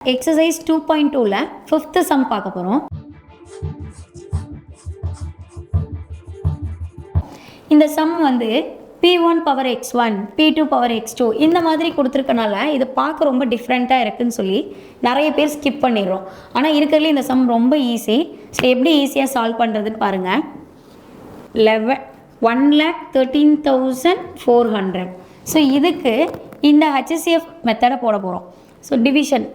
Exercise 2.2ல 5th some பார்க்க போகிறோம். இந்த சம் வந்து p1 power x1 p2 power x2 இந்த மாதிரி கொடுத்துருக்கனால இது பார்க்க ரொம்ப டிஃப்ரெண்ட்டாக இருக்குதுன்னு சொல்லி நிறைய பேர் ஸ்கிப் பண்ணிடுறோம். ஆனால் இருக்கிறதுல இந்த சம் ரொம்ப ஈஸி. ஸோ எப்படி ஈஸியாக சால்வ் பண்ணுறதுன்னு பாருங்கள். 1,13,400. ஸோ இதுக்கு இந்த HCF மெத்தடை போட போகிறோம். ஸோ டிவிஷன்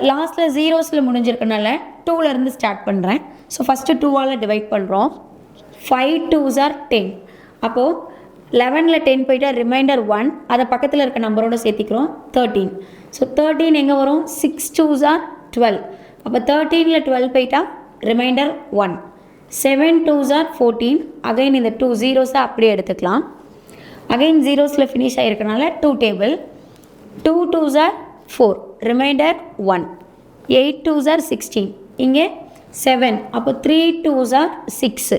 லாஸ்ட்டில் ஜீரோஸில் முடிஞ்சிருக்கனால 2லேருந்து ஸ்டார்ட் பண்ணுறேன். ஸோ ஃபஸ்ட்டு 2ஆல் டிவைட் பண்ணுறோம். 5 2s are 10. அப்போது 11ல் 10 போயிட்டா ரிமைண்டர் 1, அதை பக்கத்தில் இருக்க நம்பரோடு சேர்த்திக்கிறோம் 13. ஸோ 13 எங்கே வரும்? 6 2s are 12. அப்போ 13ல் 12 போயிட்டா ரிமைண்டர் 1. 7 2s are 14. அகைன் இந்த 2 ஜீரோஸை அப்படியே எடுத்துக்கலாம். அகைன் ஜீரோஸில் ஃபினிஷ் ஆகிருக்கனால 2 table. 2 2s are 4, remainder 1. 8 2s are 16. இங்கே 7, அப்போ 3 2s are 6,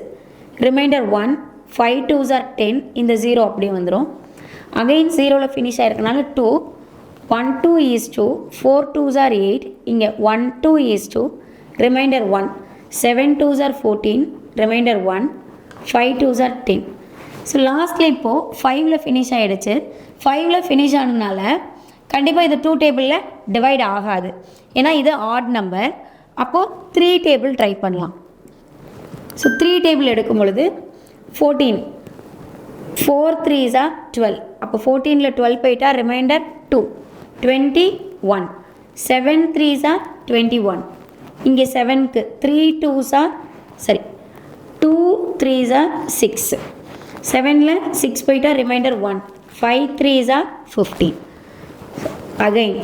reminder 1. 5 2s are 10, இந்த 0 அப்படியே வந்துடும். அகைன் 0ல் ஃபினிஷ் ஆகிருக்கனால 2. 1 2 is 2. 4 2s are 8, இங்கே 1 2 is 2, reminder 1. 7 2s are 14, reminder 1. 5 2s are 10. So லாஸ்ட்டில் இப்போது 5ல் ஃபினிஷ் ஆகிடுச்சு. 5ல் ஃபினிஷ் ஆனதுனால கண்டிப்பாக இது 2 டேபிளில் டிவைட் ஆகாது, ஏன்னா இது ஆட் நம்பர். அப்போது 3 டேபிள் ட்ரை பண்ணலாம். ஸோ 3 டேபிள் எடுக்கும் பொழுது 14, 4 3s are 12. அப்போ 14ல் 12 போயிட்டா ரிமைண்டர் 2, 21. 7 3s are 21. இங்கே 7க்கு 3 2s are 2 3s are 6. 7ல் 6 போயிட்டா reminder 1. 5 3s are 15. Again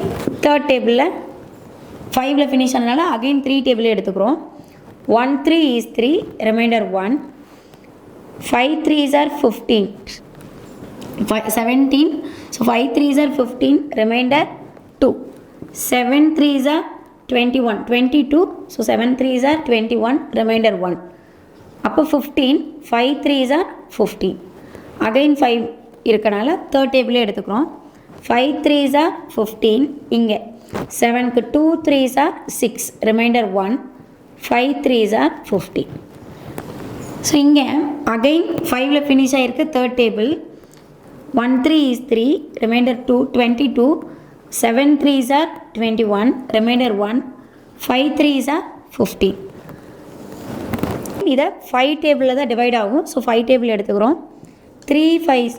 third டேபிளில் 5ல் ஃபினிஷ் ஆனதுனால அகைன் 3 டேபிளே எடுத்துக்கிறோம். 1 3 is 3, reminder 1. 5 3s are 15. 17. So 5 3s are 15, reminder 2. 7 3s are 21, 22. So 7 3s are 21, reminder 1. அப்போ 15. 5 3s are 15. அகைன் 5 இருக்கனால third டேபிளே எடுத்துக்கிறோம். 5 3s are 15. இங்கே 7க்கு 2 3s are 6, reminder 1. 5 3s are 15. So இங்கே again 5ல் ஃபினிஷ் ஆகிருக்கு third table. 1 3 is 3, reminder 2, 22. 7 3s are 21, reminder 1. 5 3s are 15. இதை 5 டேபிளில் தான் டிவைட் ஆகும். ஸோ 5 டேபிள் எடுத்துக்கிறோம். 3 5s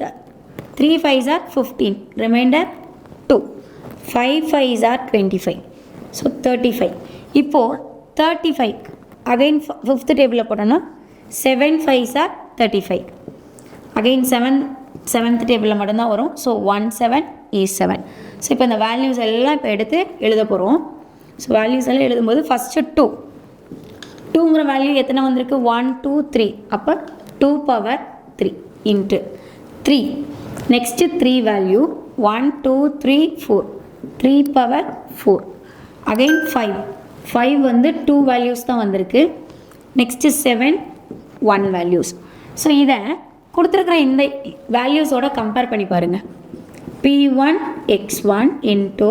are 15, reminder 2. 5 5s are 25. So 35. இப்போது 35 அகைன் 5th டேபிளில் போட்டோன்னா 7 5s are 35. அகைன் 7th டேபிளில் மட்டும்தான் வரும். So 1 7 is 7. ஸோ இப்போ இந்த வேல்யூஸ் எல்லாம் இப்போ எடுத்து எழுத போகிறோம். ஸோ வேல்யூஸ் எல்லாம் எழுதும்போது ஃபஸ்ட்டு 2ங்கிற வேல்யூ எத்தனை வந்திருக்கு? 1 2 3. அப்போ 2 power 3 into 3. Next 3 value 1 2 3 4, 3 power 4. Again 5 வந்து 2 வேல்யூஸ் தான் வந்திருக்கு. Next 7 1 values. ஸோ இதை கொடுத்துருக்குற இந்த வேல்யூஸோட கம்பேர் பண்ணி பாருங்கள். p1 x1 into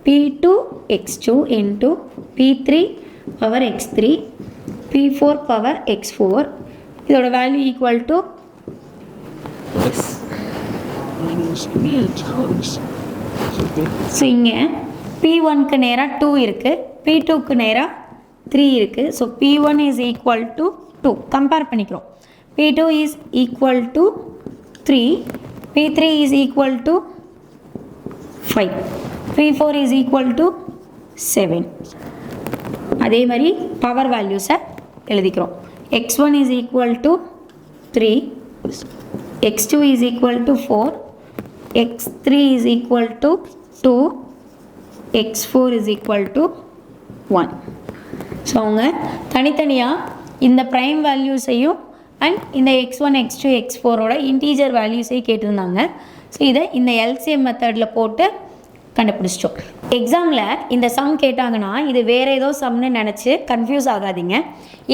p2 x2 into p3 power x3 p4 power x4. இதோட வேல்யூ ஈக்குவல் டு ஸோ இங்கே p1க்கு நேராக 2 இருக்குது, p2க்கு நேராக 3 இருக்குது. So p1 is equal to 2 compare பண்ணிக்கிறோம். p2 is equal to 3, p3 is equal to 5, p4 is equal to 7. அதே மாதிரி power வேல்யூஸை எழுதிக்கிறோம். x1 is equal to 3, x2 is equal to 4, x3 is equal to 2, x4 is equal to 1. So அவங்க தனித்தனியாக இந்த prime வேல்யூஸையும் and இந்த x1 x2 x4ஓட integer வேல்யூஸையும் கேட்டிருந்தாங்க. So இதை இந்த LCM மெத்தடில் போட்டு கண்டுபிடிச்சிட்டோம். எக்ஸாமில் இந்த சம் கேட்டாங்கன்னா இது வேறு ஏதோ சம்னு நினச்சி கன்ஃபியூஸ் ஆகாதீங்க.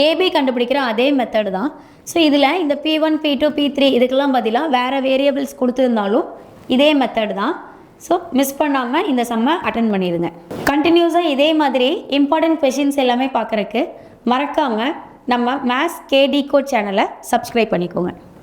ஏபி கண்டுபிடிக்கிற அதே மெத்தடு தான். ஸோ இதில் இந்த p1 p2 p3 இதுக்கெல்லாம் பதிலாக வேறு வேரியபிள்ஸ் கொடுத்துருந்தாலும் இதே மெத்தட் தான். ஸோ மிஸ் பண்ணாமல் இந்த சம்மை அட்டன் பண்ணிடுங்க. கண்டினியூஸாக இதே மாதிரி இம்பார்ட்டன்ட் கொஷின்ஸ் எல்லாமே பார்க்குறக்கு மறக்காமல் நம்ம மேத்ஸ் கேடி கோட் சேனலை சப்ஸ்கிரைப் பண்ணிக்கோங்க.